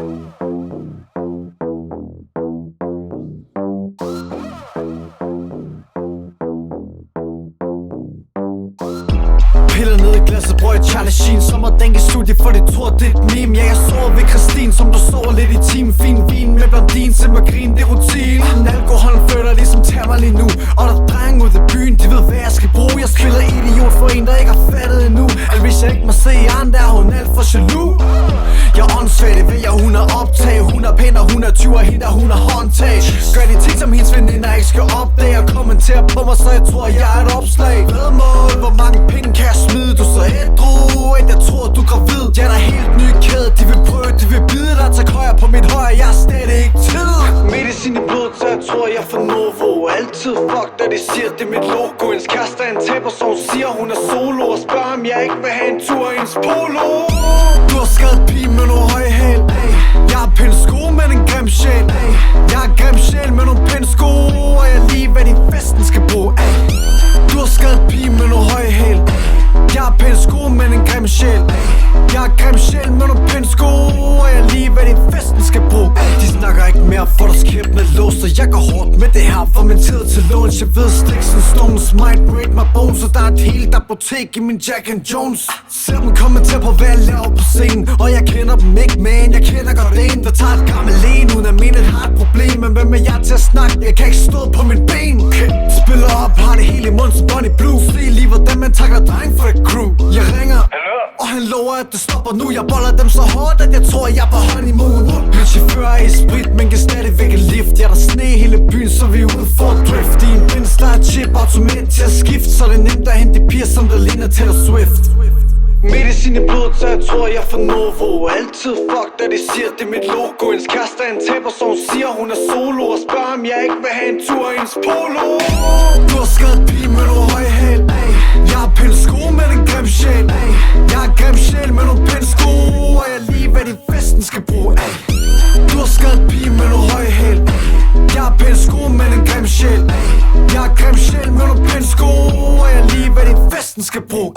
Piller ned i glasset, bror jeg Charlie Sheen. Sommerdænk i studiet, for det tror det er et meme. Ja, jeg sover ved Christine, som du sover lidt i team. Fin vin med blondin, sim og grin, det er rutinen. Alkoholen flytter ligesom tager lige nu. Og der er drenge ude i byen, de ved hvad jeg skal bruge. Jeg spiller idiot for en, der ikke har fattet endnu. At hvis jeg ikke må se andre, er hun alt for jaloux. Jeg er åndssvagt, det ved jeg, hun er optag. Hun er pæn og hun er 20 og hende der, hun er håndtag. Gør de ting, som hendes veninder ikke skal opdage. Og kommentere på mig, så jeg tror, jeg er et opslag. Vedmål, hvor mange penge kan jeg smide? Du så ædru, at jeg tror, du er gravid. Jeg er der helt ny kæde, de vil prøve, de vil bide dig. Tag højre på mit højre, jeg er slet ikke tid. Medicin i blodet, så jeg tror, jeg får Novo. Altid fuck, da de siger, det er mit logo. Hendes kæreste er en taber, så hun siger, hun er solo. Og spørger, om jeg ikke vil have en tur i hendes polo. Du har skadet pige med nogle høje hæl. Jeg har pæne sko med en grim sjæl. Jeg har grim sjæl med nogle pæne sko. Og jeg lige hvad din festen skal bruge. Du har skadet pige med nogle høje hæl. Jeg har pæne sko med en grim sjæl. Jeg har grim sjæl med nogle pæne sko. Og jeg lige hvad din festen skal bruge. De snakker ikke mere, for der skæbnen er låst. Og jeg går hårdt med det her, for min tid til låns. Jeg ved sticks and stones might break my bones. Så der er et helt apotek i min Jack and Jones. Ser dem kommentere på hvad jeg laver på scenen. Og jeg kender dem ikke, man, jeg kender godt en. Der tager et gammel en, uden at mene et har et problem. Men hvem er jeg til at snakke? Jeg kan ikke stå på min ben. Spiller op, har det hele i munden som Bonnie Blue. Se lige hvordan man takker dreng for det crew. Jeg ringer, og han lover at det stopper nu. Jeg boller dem så hårdt, at jeg tror jeg er på honeymoon. Min chauffør er i sprit, men kan stadigvæk et lift. Jeg er der sne i hele byen, så vi er ude for at drift. I en Benz, der er chip, automat til at skifte. Så det er nemt at hente de piger, som der ligner Taylor Swift. Medicin i blodet, så jeg tror jeg får Novo. Altid fuck, da de siger, det er mit logo. Hendes kæreste er en taber, så hun siger, hun er solo. Og spørger, om jeg ikke vil have en tur i hendes polo. Du har skadet pige med nogle høje hæl. Jeg har pæne sko med en grim sjæl. Jeg har grim sjæl med nogle pæne sko. Og jeg lige hvad din festen skal bruge. Du har skadet pige med nogle høje hæl. Jeg har pæne sko med en grim sjæl. Jeg har grim sjæl med nogle pæne sko. Og jeg lige hvad din festen skal bruge.